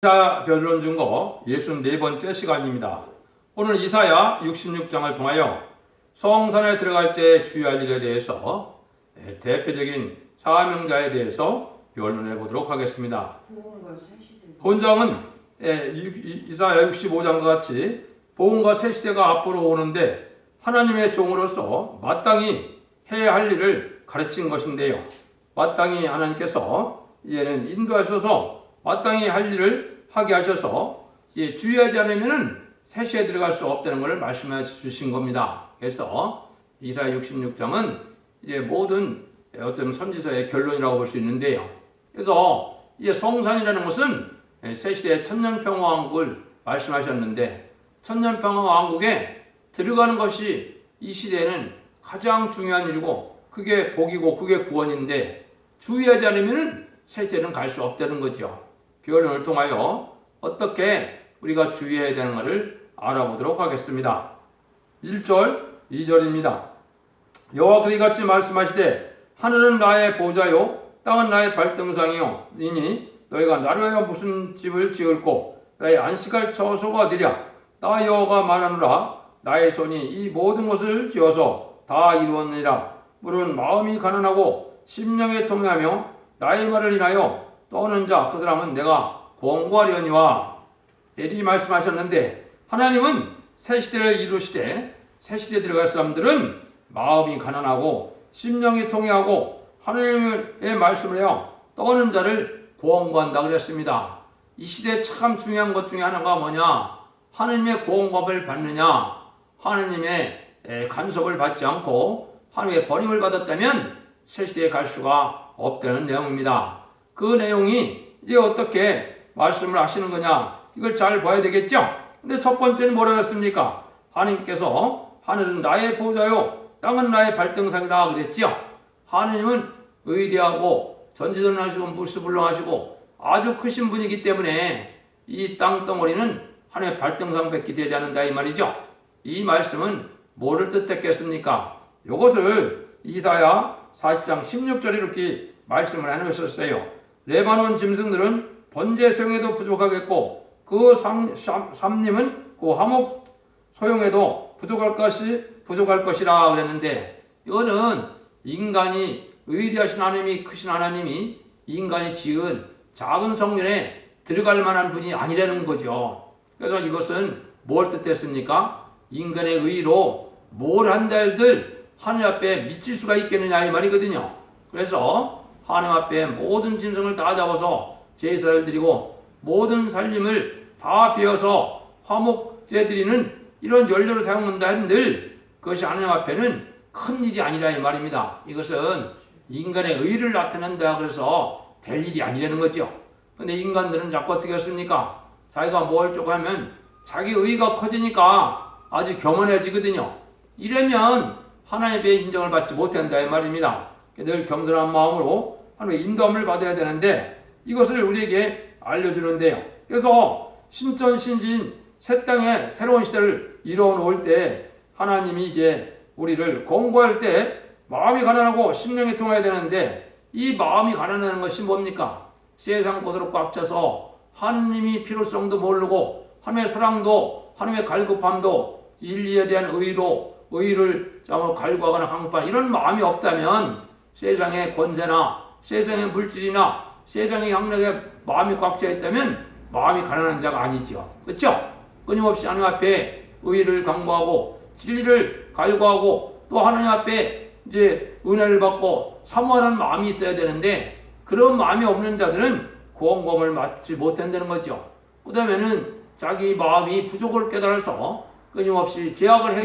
이사야 변론 증거 64번째 시간입니다. 오늘 이사야 66장을 통하여 성산에 들어갈 때 주의할 일에 대해서 대표적인 사명자에 대해서 변론해 보도록 하겠습니다. 본장은 이사야 65장과 같이 보응과 새 시대가 앞으로 오는데 하나님의 종으로서 마땅히 해야 할 일을 가르친 것인데요. 마땅히 하나님께서 이제는 인도하셔서 마땅히 할 일을 하게 하셔서 주의하지 않으면 새 시대에 들어갈 수 없다는 것을 말씀해 주신 겁니다. 그래서 이사야 66장은 이제 모든 어떤 선지서의 결론이라고 볼 수 있는데요. 그래서 이제 성산이라는 것은 새 시대의 천년평화왕국을 말씀하셨는데 천년평화왕국에 들어가는 것이 이 시대에는 가장 중요한 일이고 그게 복이고 그게 구원인데 주의하지 않으면 새 시대는 갈 수 없다는 거죠. 변론을 통하여 어떻게 우리가 주의해야 되는 것을 알아보도록 하겠습니다. 1절, 2절입니다. 여호와께서 이같이 말씀하시되 하늘은 나의 보좌요 땅은 나의 발등상이요 이니 너희가 나를 위하여 무슨 집을 지을꼬 나의 안식할 처소가 어디랴 나 여호와가 말하노라 나의 손이 이 모든 것을 지어서 다 이루었느니라 물은 마음이 가난하고 심령에 통회하며 나의 말을 인하여 떠는 자 그 사람은 내가 권고하려니와 이리 말씀하셨는데 하나님은 새 시대를 이루시되 새 시대에 들어갈 사람들은 마음이 가난하고 심령이 통회하고 하나님의 말씀을 해요 떠는 자를 권고한다 그랬습니다. 이 시대에 참 중요한 것 중에 하나가 뭐냐 하나님의 권고를 받느냐 하나님의 간섭을 받지 않고 하나님의 버림을 받았다면 새 시대에 갈 수가 없다는 내용입니다. 그 내용이 이제 어떻게 말씀을 하시는 거냐 이걸 잘 봐야 되겠죠. 근데 첫 번째는 뭐라고 했습니까? 하나님께서 하늘은 나의 보좌요 땅은 나의 발등상이다 그랬지요. 하나님은 위대하고 전지전능하시고 무수불능하시고 아주 크신 분이기 때문에 이 땅덩어리는 하나님의 발등상 밖에 되지 않는다 이 말이죠. 이 말씀은 뭐를 뜻했겠습니까? 이것을 이사야 40장 16절에 이렇게 말씀을 해놓으셨어요. 레바논 짐승들은 번제 소용에도 부족하겠고 그 삼림은 그 화목 소용에도 부족할 것이라 그랬는데 이거는 인간이 위대하신 하나님이 크신 하나님이 인간이 지은 작은 성전에 들어갈 만한 분이 아니라는 거죠. 그래서 이것은 뭘 뜻했습니까? 인간의 의로 뭘 한달들 하늘 앞에 미칠 수가 있겠느냐 이 말이거든요. 그래서 하나님 앞에 모든 짐승을 다 잡아서 제사를 드리고 모든 살림을 다 베어서 화목제 드리는 이런 연료를 사용한다 한들 그것이 하나님 앞에는 큰 일이 아니라 이 말입니다. 이것은 인간의 의를 나타낸다 그래서 될 일이 아니라는 거죠. 근데 인간들은 자꾸 어떻게 했습니까? 자기가 뭘 좀 하면 자기 의가 커지니까 아주 교만해지거든요. 이러면 하나님의 인정을 받지 못한다 이 말입니다. 늘 겸손한 마음으로 하나님의 인도함을 받아야 되는데 이것을 우리에게 알려주는데요. 그래서 신천신진 새 땅의 새로운 시대를 이뤄놓을 때 하나님이 이제 우리를 권고할 때 마음이 가난하고 심령이 통해야 되는데 이 마음이 가난하는 것이 뭡니까? 세상 것으로 꽉 차서 하나님이 필요성도 모르고 하나님의 사랑도 하나님의 갈급함도 진리에 대한 의를 갈구하거나 강판 이런 마음이 없다면 세상의 권세나 세상의 물질이나 세상의 향락에 마음이 꽉 차 있다면 마음이 가난한 자가 아니죠. 그렇죠? 끊임없이 하나님 앞에 의를 강구하고 진리를 갈구하고 또 하나님 앞에 이제 은혜를 받고 사모하는 마음이 있어야 되는데 그런 마음이 없는 자들은 구원검을 맞지 못한다는 거죠. 그 다음에는 자기 마음이 부족을 깨달아서 끊임없이 죄악을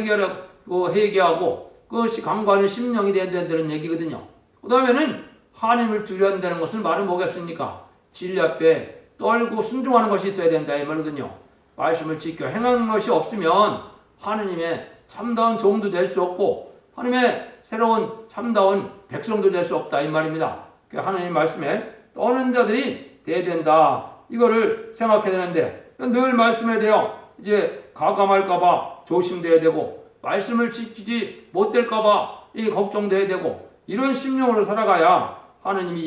회개하고 그것이 강구하는 심령이 되어야 된다는 얘기거든요. 그 다음에는 하나님을 두려워야 한다는 것은 말은 뭐겠습니까? 진리 앞에 떨고 순종하는 것이 있어야 된다 이 말이거든요. 말씀을 지켜 행하는 것이 없으면 하나님의 참다운 종도 될 수 없고 하나님의 새로운 참다운 백성도 될 수 없다 이 말입니다. 하나님 말씀에 떠는 자들이 돼야 된다 이거를 생각해야 되는데 늘 말씀에 대해 이제 가감할까봐 조심돼야 되고 말씀을 지키지 못될까봐 걱정돼야 되고 이런 심령으로 살아가야 하나님이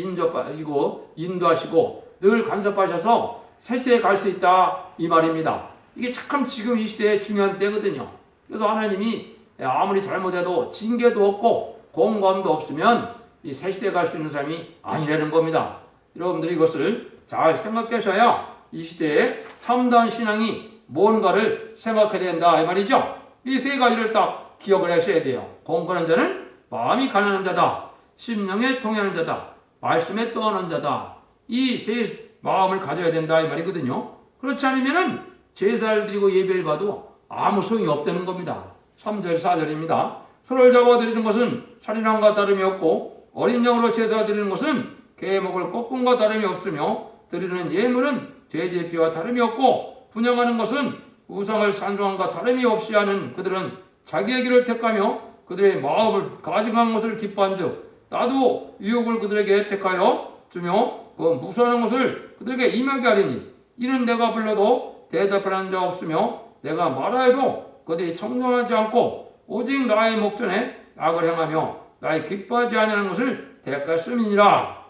인도하시고 늘 간섭하셔서 새 시대에 갈 수 있다 이 말입니다. 이게 참 지금 이 시대의 중요한 때거든요. 그래서 하나님이 아무리 잘못해도 징계도 없고 공감도 없으면 이 새 시대에 갈 수 있는 사람이 아니라는 겁니다. 여러분들이 이것을 잘 생각하셔야 이 시대에 참다운 신앙이 뭔가를 생각해야 된다 이 말이죠. 이 세 가지를 딱 기억을 하셔야 돼요. 공부하는 자는 마음이 가난한 자다. 심령에 통하는 자다. 말씀에 떠하는 자다. 이 세 마음을 가져야 된다 이 말이거든요. 그렇지 않으면은 제사를 드리고 예배를 봐도 아무 소용이 없다는 겁니다. 3절 4절입니다. 소를 잡아 드리는 것은 살인함과 다름이 없고 어린 양으로 제사 드리는 것은 계목을 꺾음과 다름이 없으며 드리는 예물은 제제피와 다름이 없고 분양하는 것은 우상을 산송함과 다름이 없이 하는 그들은 자기의 길을 택하며 그들의 마음을 가증한 것을 기뻐한즉 나도 유혹을 그들에게 택하여 주며 그 무수하는 것을 그들에게 임하게 하리니 이는 내가 불러도 대답하는 자 없으며 내가 말하여도 그들이 청종하지 않고 오직 나의 목전에 악을 행하며 나의 기뻐하지 않는 것을 대가씀이니라.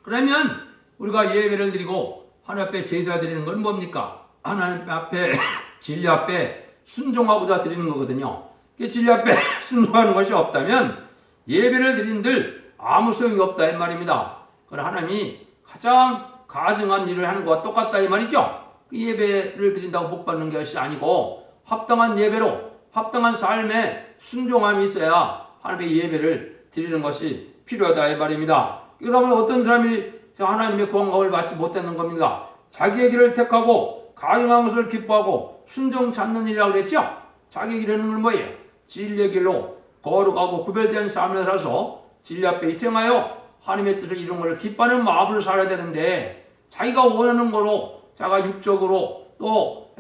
그러면 우리가 예배를 드리고 하나님 앞에 제사 드리는 건 뭡니까? 하나님 앞에 진리 앞에 순종하고자 드리는 거거든요. 진리 앞에 순종하는 것이 없다면 예배를 드린들 아무 소용이 없다 이 말입니다. 그러나 하나님이 가장 가증한 일을 하는 것과 똑같다 이 말이죠. 그 예배를 드린다고 복 받는 것이 아니고 합당한 예배로 합당한 삶에 순종함이 있어야 하나님의 예배를 드리는 것이 필요하다 이 말입니다. 그러면 어떤 사람이 하나님의 구원감을 받지 못하는 겁니까? 자기의 길을 택하고 가증한 것을 기뻐하고 순종 찾는 일이라고 그랬죠. 자기 길에는 건 뭐예요? 진리의 길로 거룩하고 구별된 삶을 살아서 진리 앞에 희생하여 하나님의 뜻을 이룬 것을 기뻐하는 마음으로 살아야 되는데 자기가 원하는 거로 자기가 육적으로 또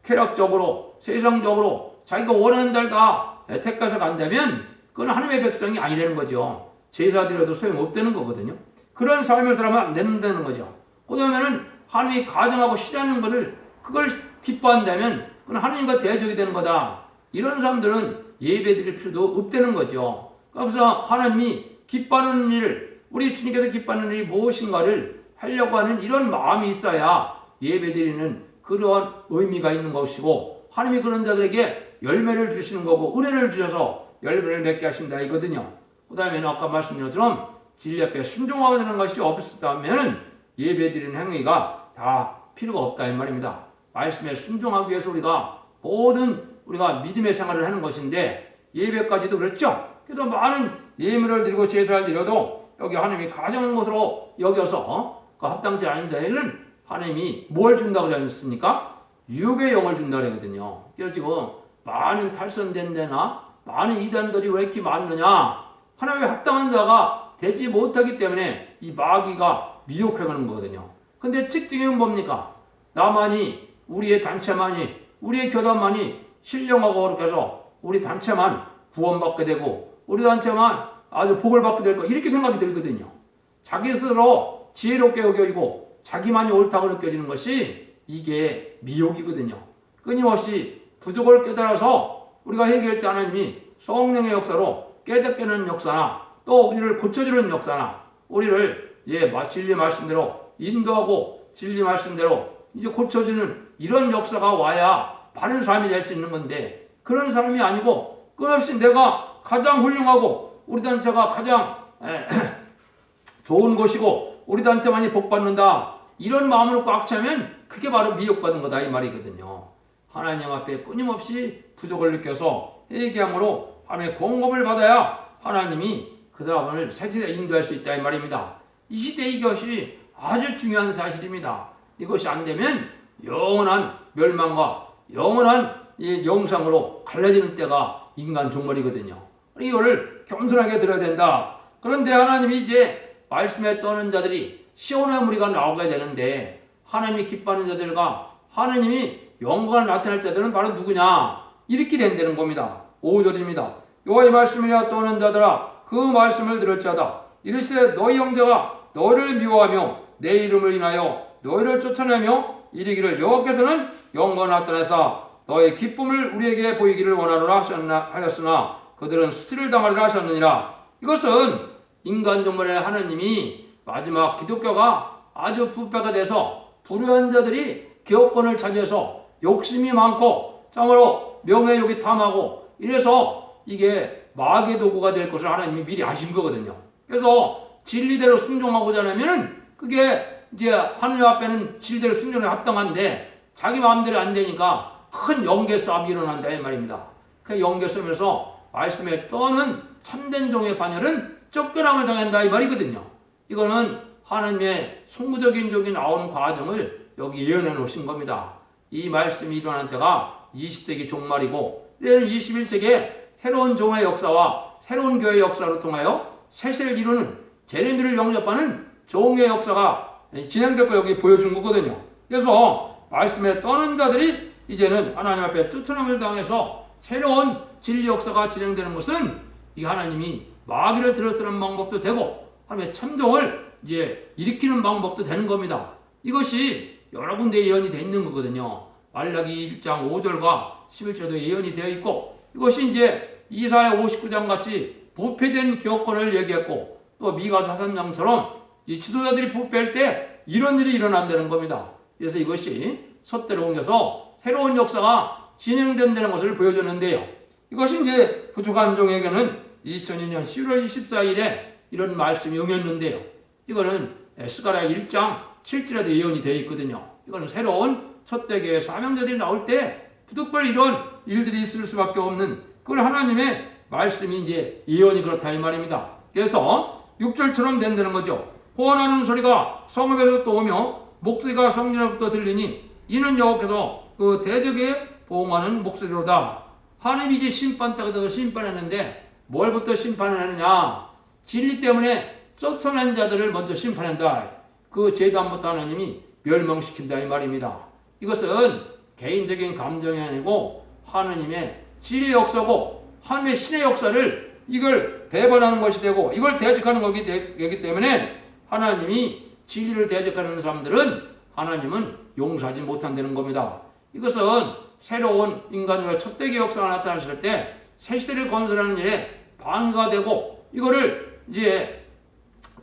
쾌락적으로 세상적으로 자기가 원하는 대로 다 택해서 간다면 그건 하나님의 백성이 아니라는 거죠. 제사 드려도 소용없다는 거거든요. 그런 삶을 살아면 안 된다는 거죠. 그러면은 하나님이 가정하고 싫어하는 것을 그걸 기뻐한다면 그건 하나님과 대적이 되는 거다. 이런 사람들은 예배 드릴 필요도 없다는 거죠. 그래서 하나님이 기뻐하는 일을 우리 주님께서 기뻐하는 일이 무엇인가를 하려고 하는 이런 마음이 있어야 예배 드리는 그러한 의미가 있는 것이고 하나님이 그런 자들에게 열매를 주시는 거고 은혜를 주셔서 열매를 맺게 하신다 이거든요. 그 다음에는 아까 말씀드린 것처럼 진리 앞에 순종하게 되는 것이 없었다면 예배 드리는 행위가 다 필요가 없다 이 말입니다. 말씀에 순종하기 위해서 우리가 믿음의 생활을 하는 것인데 예배까지도 그렇죠. 그래서 많은 예물을 드리고 제사를 드려도 여기 하나님이 가정한 것으로 여겨서 그 합당치 않은 데에는 하나님이 뭘 준다고 그러셨습니까? 유혹의 영을 준다고 그러거든요. 그래서 지금 많은 탈선된 데나 많은 이단들이 왜 이렇게 많느냐? 하나님의 합당한 자가 되지 못하기 때문에 이 마귀가 미혹해가는 거거든요. 근데 특징은 뭡니까? 나만이, 우리의 단체만이, 우리의 교단만이 신령하고 거룩해서 우리 단체만 구원받게 되고 우리 단체만 아주 복을 받게 될 거 이렇게 생각이 들거든요. 자기 스스로 지혜롭게 여겨지고 자기만이 옳다고 느껴지는 것이 이게 미혹이거든요. 끊임없이 부족을 깨달아서 우리가 회개할 때 하나님이 성령의 역사로 깨닫게 하는 역사나 또 우리를 고쳐주는 역사나 우리를 진리 말씀대로 인도하고 진리 말씀대로 이제 고쳐주는 이런 역사가 와야 바른 삶이 될 수 있는 건데 그런 사람이 아니고 끊임없이 내가 가장 훌륭하고 우리 단체가 가장 좋은 것이고 우리 단체만이 복받는다 이런 마음으로 꽉 차면 그게 바로 미혹받은 거다 이 말이거든요. 하나님 앞에 끊임없이 부족을 느껴서 회개함으로 하나님의 공급을 받아야 하나님이 그 사람을 새 시대에 인도할 수 있다 이 말입니다. 이 시대 이것이 아주 중요한 사실입니다. 이것이 안 되면 영원한 멸망과 영원한 영상으로 갈라지는 때가 인간 종말이거든요. 이거를 겸손하게 들어야 된다. 그런데 하나님이 이제 말씀에 떠는 자들이 시온의 무리가 나오게 되는데 하나님이 기뻐하는 자들과 하나님이 영광을 나타낼 자들은 바로 누구냐? 이렇게 된다는 겁니다. 5절입니다. 여호와의 말씀이라 떠는 자들아 그 말씀을 들을 자다. 이르시되 너희 형제가 너를 미워하며 내 이름을 인하여 너희를 쫓아내며 이르기를 여호와께서는 영광을 나타내사 너의 기쁨을 우리에게 보이기를 원하노라 하였으나 그들은 수치를 당하리라 하셨느니라. 이것은 인간 종말에 하나님이 마지막 기독교가 아주 부패가 돼서 불우한 자들이 기업권을 차지해서 욕심이 많고 참으로 명예욕이 탐하고 이래서 이게 마귀의 도구가 될 것을 하나님이 미리 아신 거거든요. 그래서 진리대로 순종하고자 하면은 그게 이제 하느님 앞에는 진리대로 순종에 합당한데 자기 마음대로 안 되니까 큰 영계 싸움이 일어난다 이 말입니다. 그 영계 싸움에서 말씀에 떠는 참된 종의 반열은 쫓겨남을 당한다 이 말이거든요. 이거는 하나님의 성무적인 적이 나오는 과정을 여기 예언해 놓으신 겁니다. 이 말씀이 일어난 때가 20세기 종말이고 이제는 21세기에 새로운 종의 역사와 새로운 교회의 역사로 통하여 세세를 이루는 제레미를 영접하는 종의 역사가 진행될 걸 여기 보여준 거거든요. 그래서 말씀에 떠는 자들이 이제는 하나님 앞에 쫓겨남을 당해서 새로운 진리 역사가 진행되는 것은 이 하나님이 마귀를 들어쓰는 방법도 되고 하나님의 참종을 이제 일으키는 방법도 되는 겁니다. 이것이 여러 군데 예언이 되어 있는 거거든요. 말라기 1장 5절과 11절도 예언이 되어 있고 이것이 이제 이사야 59장 같이 부패된 기업권을 얘기했고 또 미가 4장처럼 이 지도자들이 부패할 때 이런 일이 일어난다는 겁니다. 그래서 이것이 섰대로 옮겨서 새로운 역사가 진행된다는 것을 보여주는데요. 이것이 이제 부족한 종에게는 2002년 10월 24일에 이런 말씀이 응했는데요. 이거는 스가랴 1장 7절에도 예언이 되어 있거든요. 이거는 새로운 첫대교회 사명자들이 나올 때 부득불 이런 일들이 있을 수밖에 없는 그걸 하나님의 말씀이 이제 예언이 그렇다 이 말입니다. 그래서 6절처럼 된다는 거죠. 호원하는 소리가 성읍에서 또 오며 목소리가 성전에부터 들리니 이는 여호와께서 그 대적에 보응하는 목소리로다. 하나님이 이제 심판 때가 되어 심판하는데 뭘부터 심판하느냐? 진리 때문에 쫓아낸 자들을 먼저 심판한다. 그 재단부터 하나님이 멸망시킨다 이 말입니다. 이것은 개인적인 감정이 아니고 하나님의 진리의 역사고 하나님의 신의 역사를 이걸 배반하는 것이 되고 이걸 대적하는 것이 되기 때문에 하나님이 진리를 대적하는 사람들은 하나님은 용서하지 못한다는 겁니다. 이것은 새로운 인간의 첫대기 역사가 나타났을 때 새시대를 건설하는 일에 방해가 되고 이거를 이제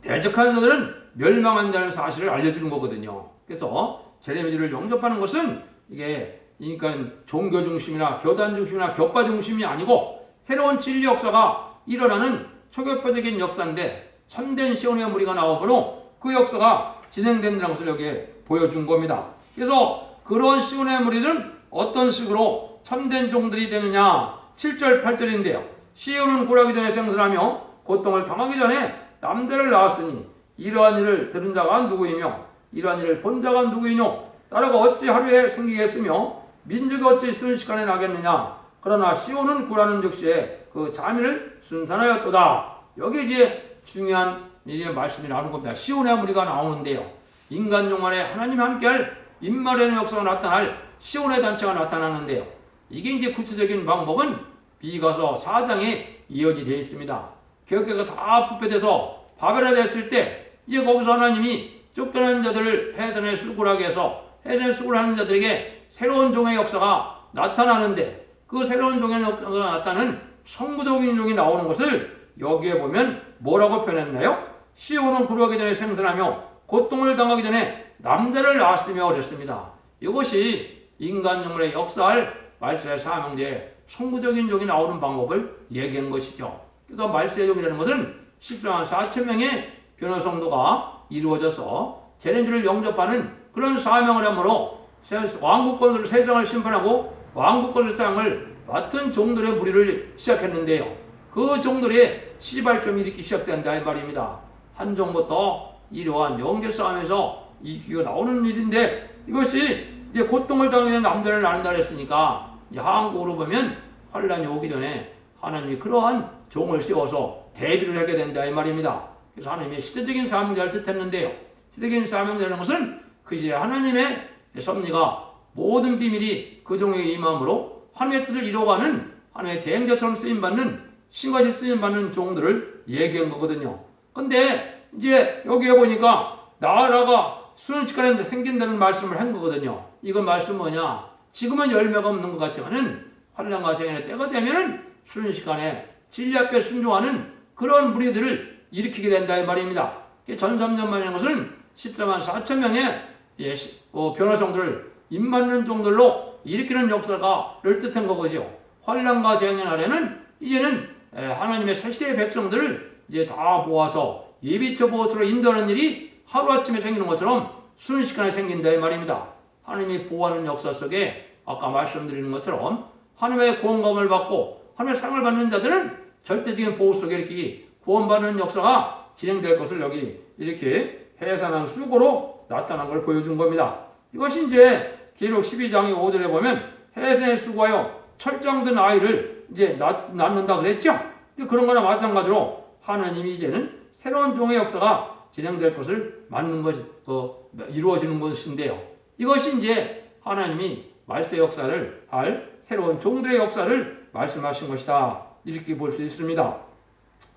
대적하는 자들은 멸망한다는 사실을 알려주는 거거든요. 그래서 제레미야를 영접하는 것은 이게 그러니까 종교 중심이나 교단 중심이나 격파 중심이 아니고 새로운 진리 역사가 일어나는 초교파적인 역사인데 참된 시온의 무리가 나오므로 그 역사가 진행된다는 것을 여기에 보여준 겁니다. 그래서 그런 시온의 무리는 어떤 식으로 참된 종들이 되느냐 7절 8절인데요. 시온은 굴하기 전에 생선하며 고통을 당하기 전에 남자를 낳았으니 이러한 일을 들은 자가 누구이며 이러한 일을 본 자가 누구이뇨 나라가 어찌 하루에 생기겠으며 민족이 어찌 순식간에 나겠느냐 그러나 시온은 굴하는 즉시에 그 자민을 순산하였도다. 여기 이제 중요한 일의 말씀이 나오는 겁니다. 시온의 무리가 나오는데요. 인간 종 안에 하나님 함께할 임마련의 역사가 나타날 시온의 단체가 나타나는데요. 이게 이제 구체적인 방법은 비가서 4장에 이어지 되어 있습니다. 개혁교가 다 부패돼서 바벨에 됐을 때 이제 거기서 하나님이 쫓겨난 자들을 해산에 수굴하게 해서 해산에 수굴하는 자들에게 새로운 종의 역사가 나타나는데 그 새로운 종의 역사가 나타나는 성부적인 종이 나오는 것을 여기에 보면 뭐라고 표현했나요? 시온은 굴하기 전에 생선하며 고통을 당하기 전에 남자를 낳았으며 그랬습니다. 이것이 인간 영혼의 역사할 말세의 사명제의 성부적인 종이 나오는 방법을 얘기한 것이죠. 그래서 말세의 종이라는 것은 14만 4천 명의 변호 성도가 이루어져서 제렌주를 영접하는 그런 사명을 하므로 왕국권으로 세상을 심판하고 왕국권의 사용을 맡은 종들의 무리를 시작했는데요. 그 종들의 시발점이 이렇게 시작된다 이 말입니다. 한 종부터 이러한 영계 싸움에서 이기가 나오는 일인데 이것이 이제 고통을 당하는 남자를 낳는다 했으니까 이제 한국으로 보면 환란이 오기 전에 하나님이 그러한 종을 세워서 대비를 하게 된다 이 말입니다. 그래서 하나님의 시대적인 사명자를 뜻했는데요. 시대적인 사명자라는 것은 그 시대 하나님의 섭리가 모든 비밀이 그 종에게 임함으로 하나님의 뜻을 이루어가는 하나님의 대행자처럼 쓰임받는 신같이 쓰임받는 종들을 얘기한 거거든요. 근데 이제 여기에 보니까 나라가 순식간에 생긴다는 말씀을 한 거거든요. 이건 말씀 뭐냐? 지금은 열매가 없는 것 같지만은 환란과 재난의 때가 되면은 순식간에 진리 앞에 순종하는 그런 무리들을 일으키게 된다 이 말입니다. 전 3년 만이라는 것은 14만 4천 명의 변화성들을 입맞는 종들로 일으키는 역사가를 뜻한 거고요. 환란과 재앙의 날에는 이제는 하나님의 새 시대의 백성들을 이제 다 모아서 예비처 보호처로 인도하는 일이 하루아침에 생기는 것처럼 순식간에 생긴다 이 말입니다. 하나님이 보호하는 역사 속에 아까 말씀드리는 것처럼 하나님의 구원감을 받고 하나님의 사랑을 받는 자들은 절대적인 보호 속에 이렇게 구원받는 역사가 진행될 것을 여기 이렇게 해산한 수고로 나타난 걸 보여준 겁니다. 이것이 이제 기록 12장의 5절에 보면 해산의 수고하여 철장든 아이를 이제 낳는다 그랬죠. 그런 거나 마찬가지로 하나님이 이제는 새로운 종의 역사가 진행될 것을 맞는 것이 이루어지는 것인데요. 이것이 이제 하나님이 말세 역사를 할 새로운 종들의 역사를 말씀하신 것이다. 이렇게 볼 수 있습니다.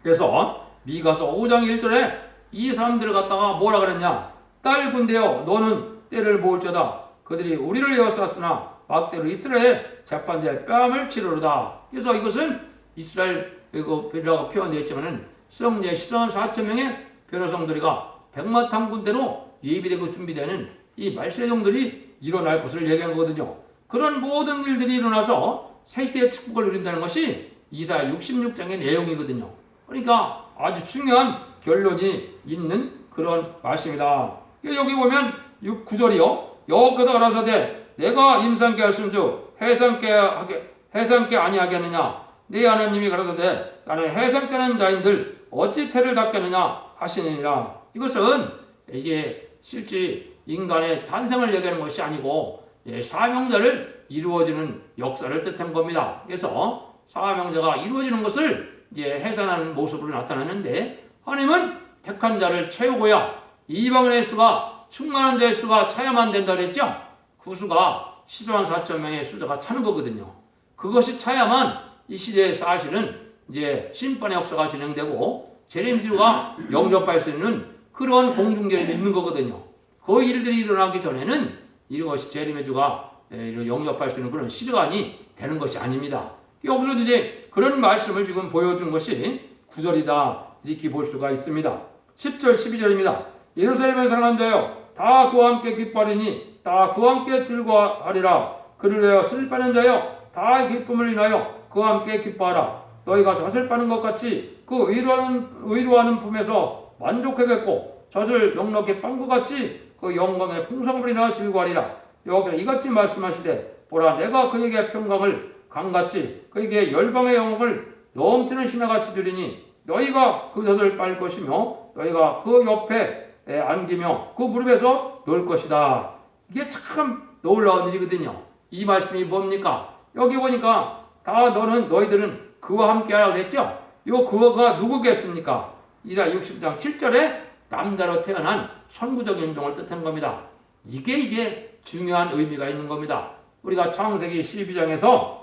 그래서 미가서 5장 1절에 이 사람들을 갖다가 뭐라 그랬냐? 딸 군대여 너는 때를 모을지어다. 그들이 우리를 에워쌌으나 막대로 이스라엘 재판자의 뺨을 치르르다. 그래서 이것은 이스라엘이라고 표현되었지만은 성제 14만 4천 명의 변호성들이가 백마탄 군대로 예비되고 준비되는 이 말세종들이 일어날 것을 얘기한 거거든요. 그런 모든 일들이 일어나서 새시대의 축복을 누린다는 것이 이사야 66장의 내용이거든요. 그러니까 아주 중요한 결론이 있는 그런 말씀이다. 여기 보면 9절이요. 여호와께서 가라사대 내가 임산케 하심즉 해산케 아니하겠느냐. 네 하나님이 가라사대 나는 해산케 하는 자인들 어찌 태를 닦겠느냐 하시느니라. 이것은 이게 실제 인간의 탄생을 얘기하는 것이 아니고 사명자를 이루어지는 역사를 뜻한 겁니다. 그래서 사명자가 이루어지는 것을 이제 해산하는 모습으로 나타나는데 하나님은 택한 자를 채우고야 이방인의 수가 충만한 자의 수가 차야만 된다 그랬죠. 그 수가 14만 4천 명의 수자가 차는 거거든요. 그것이 차야만 이 시대의 사실은 이제 심판의 역사가 진행되고 재림주가 영접할 수 있는 그런 공중계에 있는 거거든요. 그 일들이 일어나기 전에는 이것이 재림의 주가 영접할 수 있는 그런 시간이 되는 것이 아닙니다. 여기서 이제 그런 말씀을 지금 보여준 것이 9절이다 이렇게 볼 수가 있습니다. 10절 12절입니다. 예루살렘에 사랑한 자여 다 그와 함께 기뻐하리니 다 그와 함께 즐거워하리라. 그를 위하여 슬퍼하는 자여 다 기쁨을 인하여 그와 함께 기뻐하라. 너희가 젖을 빠는 것 같이 그 의로하는 품에서 만족하겠고 젖을 넉넉히 빤 것 같이 그 영광의 풍성을 인하여 즐거워하리라. 여호와께서 이같이 말씀하시되 보라 내가 그에게 평강을 강같이 그에게 열방의 영광을 넘치는 신화같이 주리니 너희가 그 젖을 빨 것이며 너희가 그 옆에 안기며 그 무릎에서 놓을 것이다. 이게 참 놀라운 일이거든요. 이 말씀이 뭡니까? 여기 보니까 다 너희들은 그와 함께 하라고 했죠? 요 그가 누구겠습니까? 이사야 60장 7절에 남자로 태어난 선구적인 종을 뜻한 겁니다. 이게 중요한 의미가 있는 겁니다. 우리가 창세기 12장에서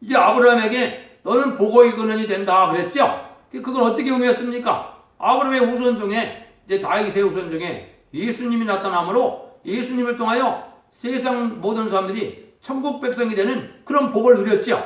이제 아브라함에게 너는 복의 근원이 된다 그랬죠? 그건 어떻게 의미했습니까? 아브라함의 후손 중에 이제 다윗의 후손 중에 예수님이 나타남으로 예수님을 통하여 세상 모든 사람들이 천국 백성이 되는 그런 복을 누렸죠.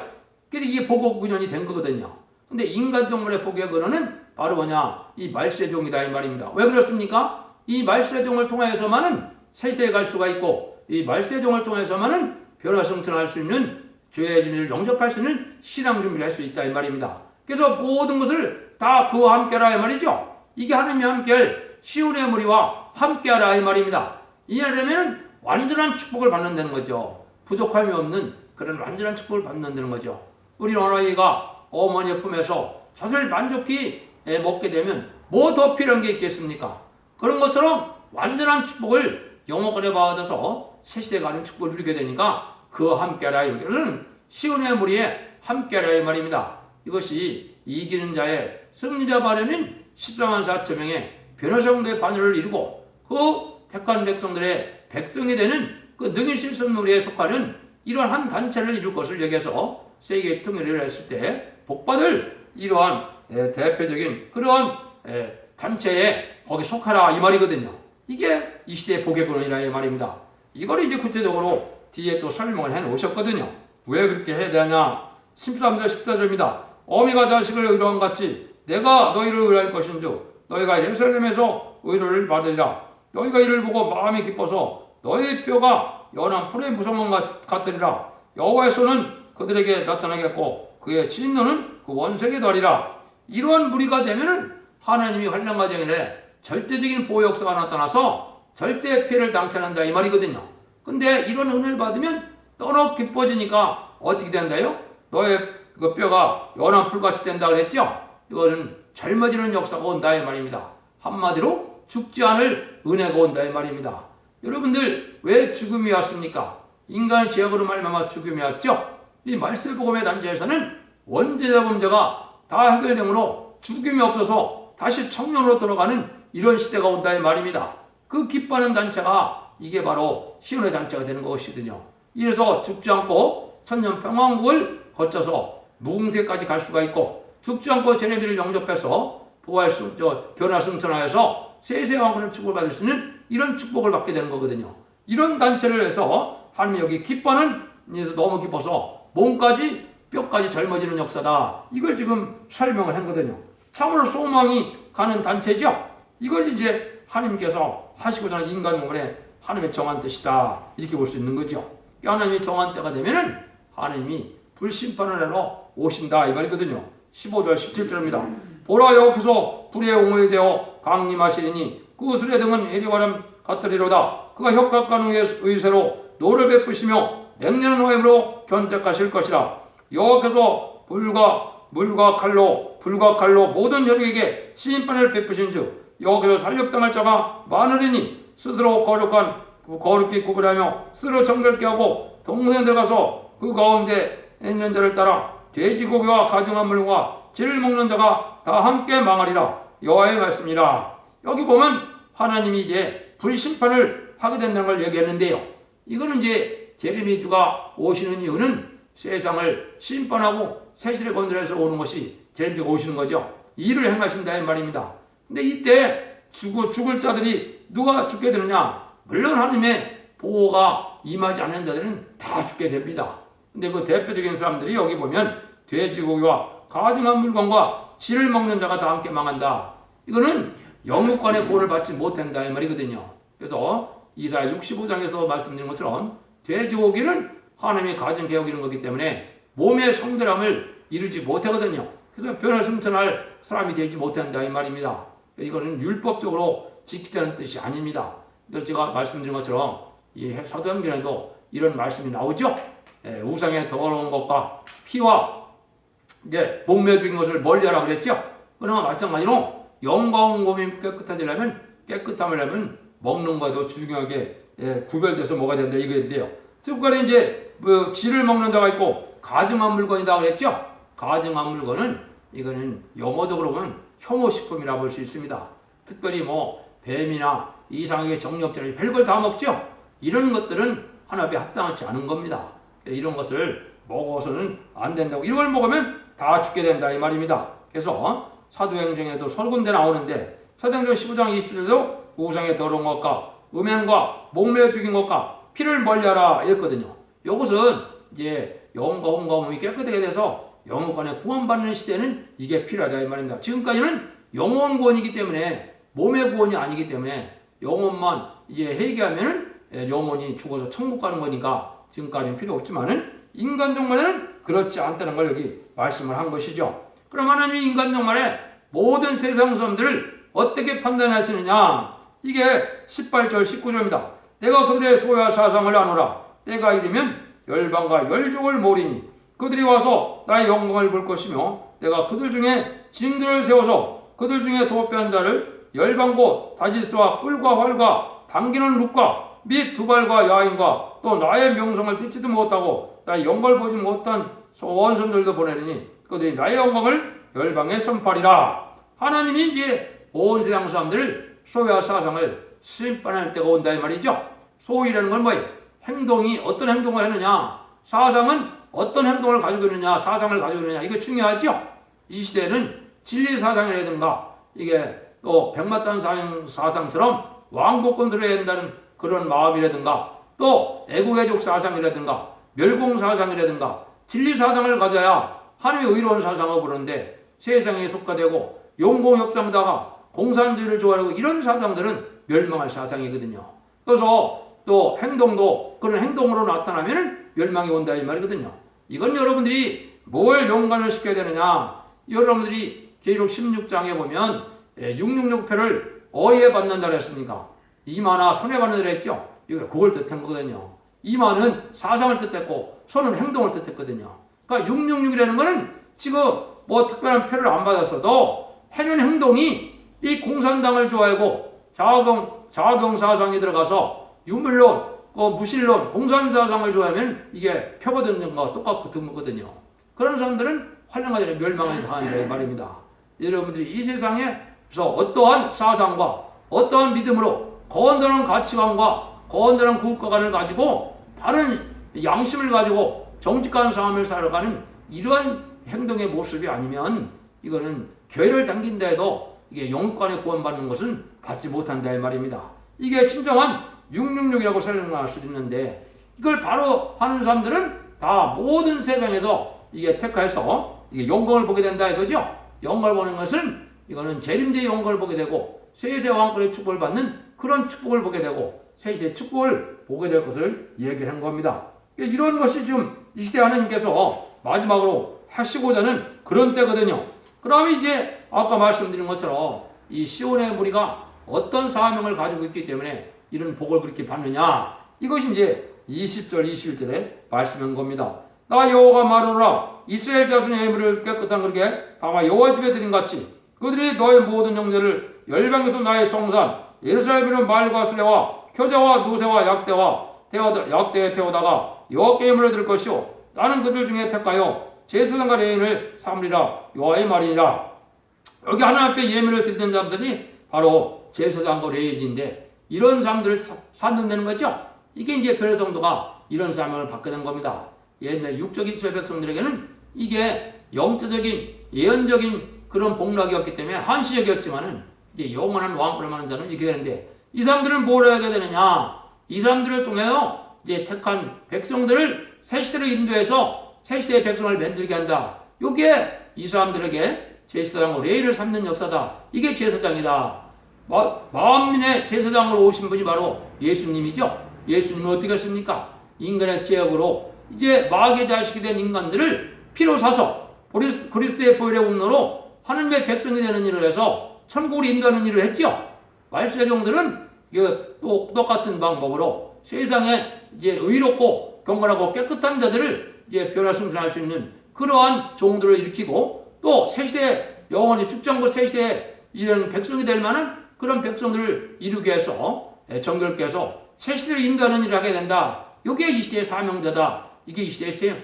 그래서 이게 복의 근원이 된 거거든요. 근데 인간 종물의 복의 근원은 바로 뭐냐? 이 말세종이다 이 말입니다. 왜 그렇습니까? 이 말세종을 통하여서만은 새시대에 갈 수가 있고 이 말세종을 통해서만은 변화성천할 수 있는 죄의 진리를 영접할 수 있는 신앙 준비를 할 수 있다 이 말입니다. 그래서 모든 것을 다 그와 함께하라 이 말이죠. 이게 하나님이 함께할 시온의 무리와 함께하라 이 말입니다. 이하려면 완전한 축복을 받는다는 거죠. 부족함이 없는 그런 완전한 축복을 받는다는 거죠. 우리 어머니가 어머니의 품에서 젖을 만족히 먹게 되면 뭐 더 필요한 게 있겠습니까? 그런 것처럼 완전한 축복을 영원권에 받아서 새시대에 가는 축복을 누리게 되니까 그와 함께하라. 이것은 시온의 무리에 함께하라 이 말입니다. 이것이 이기는 자의 승리자 반에는 14만 4천 명의 변호성도의 반열을 이루고 그 택한 백성들의 백성이 되는 그 능히 실선무리에 속하는 이러한 한 단체를 이룰 것을 얘기해서 세계 통일을 했을 때 복받을 이러한 대표적인 그러한 단체에 거기 속하라 이 말이거든요. 이게 이 시대의 복의 근원이라 이 말입니다. 이걸 이제 구체적으로 뒤에 또 설명을 해 놓으셨거든요. 왜 그렇게 해야 되냐? 13절 14절입니다. 어미가 자식을 의로한 같이 내가 너희를 의로할 것인즉 너희가 예루살렘에서 의로를 받으리라. 너희가 이를 보고 마음이 기뻐서 너희 뼈가 연한 풀의 무성한 것 같으리라. 여호와의 손은 그들에게 나타나겠고 그의 진노는 그 원색에 더하리라. 이러한 무리가 되면은 하나님이 환난 과정에 절대적인 보호 역사가 나타나서 절대 피해를 당치 않는다 이 말이거든요. 근데 이런 은혜를 받으면 너무 기뻐지니까 어떻게 된다요? 너의 그 뼈가 연한 풀같이 된다 그랬죠? 이거는 젊어지는 역사가 온다 이 말입니다. 한마디로 죽지 않을 은혜가 온다 이 말입니다. 여러분들 왜 죽음이 왔습니까? 인간의 죄악으로 말미암아 죽음이 왔죠? 이 말세복음의 단체에서는 원죄자 범죄가 다 해결되므로 죽음이 없어서 다시 청년으로 돌아가는 이런 시대가 온다 이 말입니다. 그 기뻐하는 단체가 이게 바로 시온의 단체가 되는 것이거든요. 이래서 죽지 않고 천년 평왕국을 거쳐서 무궁세까지 갈 수가 있고 죽지 않고 제네비를 영접해서 변화 승천하여서 세세 왕권의 축복을 받을 수 있는 이런 축복을 받게 되는 거거든요. 이런 단체를 해서 하나님이 여기 기뻐하는 너무 기뻐서 몸까지 뼈까지 젊어지는 역사다. 이걸 지금 설명을 한 거거든요. 참으로 소망이 가는 단체죠. 이걸 이제 하나님께서 하시고자 하는 인간 영혼의 하나님의 정한 뜻이다. 이렇게 볼 수 있는 거죠. 하나님의 정한 때가 되면은 하나님이 불심판을 하러 오신다. 이 말이거든요. 15절 17절입니다. 보라 여호와께서 불의 옹호에 되어 강림하시리니 그 수레 등은 해리바람 같으리로다. 그가 혁각한 의세로 노를 베푸시며 냉랭한 화염으로 견책하실 것이라. 여호와께서 물과 칼로 모든 혈육에게 심판을 베푸신즉 여호와께서 살육당할 자가 많으리니 스스로 거룩히 구별하며 스스로 정결케 하고 동성에 가서 그 가운데 있는 자를 따라 돼지고기와 가증한 물과 쥐를 먹는 자가 다 함께 망하리라. 여호와의 말씀이라. 여기 보면 하나님이 이제 불심판을 하게 된다는 걸 얘기했는데요. 이거는 이제 제레미야가 오시는 이유는 세상을 심판하고 세실에 건드려서 오는 것이 제레미야가 오시는 거죠. 일을 행하신다 이 말입니다. 근데 이때 죽을 자들이 누가 죽게 되느냐? 물론 하나님의 보호가 임하지 않는 자들은 다 죽게 됩니다. 근데 그 대표적인 사람들이 여기 보면 돼지고기와 가증한 물건과 쥐를 먹는 자가 다 함께 망한다. 이거는 영육간의 보호를 받지 못한다 이 말이거든요. 그래서 이사야 65장에서 말씀드린 것처럼 돼지고기는 하나님이 가증케 여기는 거기 때문에 몸의 성결함을 이루지 못하거든요. 그래서 변화 승천할 사람이 되지 못한다 이 말입니다. 이거는 율법적으로 지키자는 뜻이 아닙니다. 그래서 제가 말씀드린 것처럼 이 사도행전에도 이런 말씀이 나오죠. 우상의 더러운 것과 피와 이제 목매 죽인 것을 멀리하라 그랬죠. 그러나 마찬가지로 영광 몸이 깨끗함을 먹는 것도 중요하게 구별돼서 뭐가 된다 이거인데요. 특별히 이제 쥐를 먹는 자가 있고 가증한 물건이다 그랬죠. 가증한 물건은 이거는 영어적으로 보면 혐오식품이라 볼 수 있습니다. 특별히 뱀이나 이상하게 정력자를 별걸 다 먹죠. 이런 것들은 하나님에 합당하지 않은 겁니다. 이런 것을 먹어서는 안 된다고. 이런 걸 먹으면 다 죽게 된다 이 말입니다. 그래서 사도행전에도 서너 군데 나오는데 사도행전 15장 20절에도 우상의 더러운 것과 음행과 목매어 죽인 것과 피를 멀리하라 이랬거든요. 이것은 이제 영과 혼과 몸이 깨끗하게 돼서 영혼간에 구원받는 시대는 이게 필요하다 이 말입니다. 지금까지는 영혼 구원이기 때문에 몸의 구원이 아니기 때문에 영혼만 이제 회개하면은 영혼이 죽어서 천국 가는 거니까 지금까지는 필요 없지만은 인간 종말에는 그렇지 않다는 걸 여기 말씀을 한 것이죠. 그럼 하나님이 인간 종말에 모든 세상 사람들을 어떻게 판단하시느냐? 이게 18절 19절입니다. 내가 그들의 소유와 사상을 나누라. 때가 이르면 열방과 열족을 모으리니 그들이 와서 나의 영광을 볼 것이며 내가 그들 중에 징들을 세워서 그들 중에 도피한 자를 열방 곧 다지스와 뿔과 활과 당기는 룩과 및 두발과 야인과 또 나의 명성을 듣지도 못하고 나의 영광을 보지 못한 원손들도 보내리니 그들이 나의 영광을 열방에 선포하리라. 하나님이 이제 온 세상 사람들을 소유와 사상을 심판할 때가 온다 이 말이죠. 소유라는 건 뭐예요? 행동이 어떤 행동을 하느냐, 사상은 어떤 행동을 가지고 있느냐, 사상을 가지고 있느냐, 이거 중요하죠. 이 시대는 진리 사상이라든가 이게 또 백마탄 사상처럼 왕복권 들어야 된다는 그런 마음이라든가 또 애국애족 사상이라든가 멸공 사상이라든가 진리 사상을 가져야 하나님의 의로운 사상을 부르는데 세상에 속가되고 용공협상다가 공산주의를 좋아하고 이런 사상들은 멸망할 사상이거든요. 그래서 또 행동도 그런 행동으로 나타나면 멸망이 온다 이 말이거든요. 이건 여러분들이 뭘 연관을 시켜야 되느냐. 여러분들이 계시록 16장에 보면 666표를 어디에 받는다 그랬습니까? 이마나 손에 받는다 그랬죠. 이거 그걸 뜻한 거거든요. 이마는 사상을 뜻했고 손은 행동을 뜻했거든요. 그러니까 666이라는 거는 지금 뭐 특별한 표를 안 받았어도 해는 행동이 이 공산당을 좋아하고 자아경사상에 들어가서 유물론, 무신론, 공산사상을 좋아하면 이게 표 받는 것과 똑같고 드물거든요. 그런 사람들은 환영하지 멸망을 당한다 말입니다. 여러분들이 이 세상에서 어떠한 사상과 어떠한 믿음으로 건전한 가치관과 건전한 국가관을 가지고 바른 양심을 가지고 정직한 삶을 살아가는 이러한 행동의 모습이 아니면 이거는 교회를 당긴다 해도 이게 영권에 구원받는 것은 받지 못한다 이 말입니다. 이게 진정한 666이라고 설명할 수 있는데 이걸 바로 하는 사람들은 다 모든 세상에서 이게 택해서 이게 영광을 보게 된다 이거죠. 영광을 보는 것은 이거는 재림제의 영광을 보게 되고 세세 왕권의 축복을 받는 그런 축복을 보게 되고 세세의 축복을 보게 될 것을 얘기를 한 겁니다. 이런 것이 지금 이 시대 하나님께서 마지막으로 하시고자 하는 그런 때거든요. 그 다음에 이제 아까 말씀드린 것처럼 이 시온의 무리가 어떤 사명을 가지고 있기 때문에 이런 복을 그렇게 받느냐. 이것이 이제 20절, 21절에 말씀한 겁니다. 나 여호와가 말하노라. 이스라엘 자손의 예물을 깨끗한 그렇게 다마 여호와 집에 드린 같이 그들이 너의 모든 형제를 열방에서 나의 성산 예루살렘으로 말과 수레와 표자와 노새와 약대에 태우다가 여호와께 예물을 드릴 것이요 나는 그들 중에 택하여 제사장과 레인을 삼으리라 여호와의 말이니라. 여기 하나님 앞에 예물을 드리는 사람들이 바로 제사장과 레인인데 이런 사람들을 찾는다는 거죠. 이게 이제 변의 성도가 이런 사명을 받게 된 겁니다. 옛날 육적 이스라엘 백성들에게는 이게 영적인 예언적인 그런 복락이었기 때문에 한시적이었지만은 이제 영원한 왕권을 받는 자는 이렇게 되는데 이 사람들은 뭘 하게 되느냐? 이 사람들을 통하여 이제 택한 백성들을 새 시대로 인도해서 새 시대의 백성을 만들게 한다. 이게 이 사람들에게 제사장으로 레위를 삼는 역사다. 이게 제사장이다. 만민의 제사장으로 오신 분이 바로 예수님이죠. 예수님은 어떻게 했습니까? 인간의 죄악으로 이제 마귀의 자식이 된 인간들을 피로 사서 그리스도의 보혈의 공로로 하나님의 백성이 되는 일을 해서 천국을 인도하는 일을 했죠. 말세종들은 또 똑같은 방법으로 세상에 이제 의롭고 경건하고 깨끗한 자들을 이제 변화 승천할 수 있는 그러한 종들을 일으키고 또 새시대에 영원히 죽장고 새시대에 이런 백성이 될 만한 그런 백성들을 이루기 위해서 정결케 해서 새시대를 인도하는 일을 하게 된다. 이게 이 시대의 사명자다. 이게 이 시대의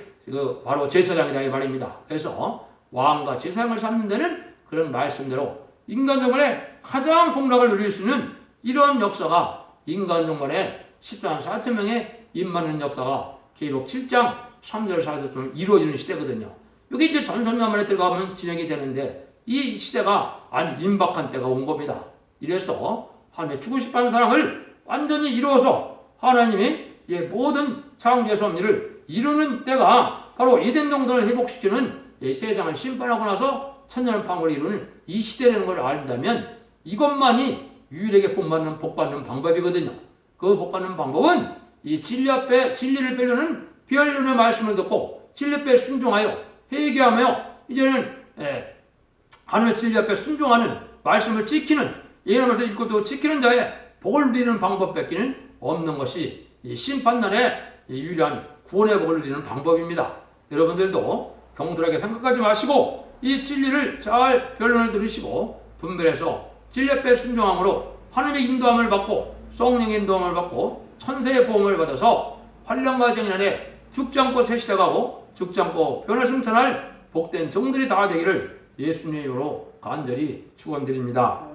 바로 제사장이다 이 말입니다. 그래서 왕과 제사장을 삼는 데는 그런 말씀대로 인간 정권의 가장 복락을 누릴 수 있는 이러한 역사가 인간 정권의 14만 4천 명의 임하는 역사가 계시록 7장 3절 4절처럼 이루어지는 시대거든요. 여기 이제 전선야만에 들어가면 진행이 되는데 이 시대가 아주 임박한 때가 온 겁니다. 이래서 하나님의 주고 싶어하는 사랑을 완전히 이루어서 하나님이 모든 창조의 섭리를 이루는 때가 바로 에덴 동산을 회복시키는 세상을 심판하고 나서 천년의 방을 이루는 이 시대라는 걸 안다면 이것만이 유일하게 복받는 방법이거든요. 그 복받는 방법은 이 진리 앞에 진리를 빼려는 비언론의 말씀을 듣고 진리 앞에 순종하여 회개하며 이제는 하나님의 진리 앞에 순종하는 말씀을 지키는 예언에서 읽고 또 지키는 자의 복을 누리는 방법밖에는 없는 것이 이 심판날에 유일한 구원의 복을 누리는 방법입니다. 여러분들도 경솔하게 생각하지 마시고 이 진리를 잘 변론을 들으시고 분별해서 진리 앞에 순종함으로 하나님의 인도함을 받고 성령의 인도함을 받고 천세의 보험을 받아서 환란과 정인안에 죽지 않고 새시대 가고 죽지 않고 변화 승천할 복된 종들이 다 되기를 예수님의 이름으로 간절히 축원드립니다.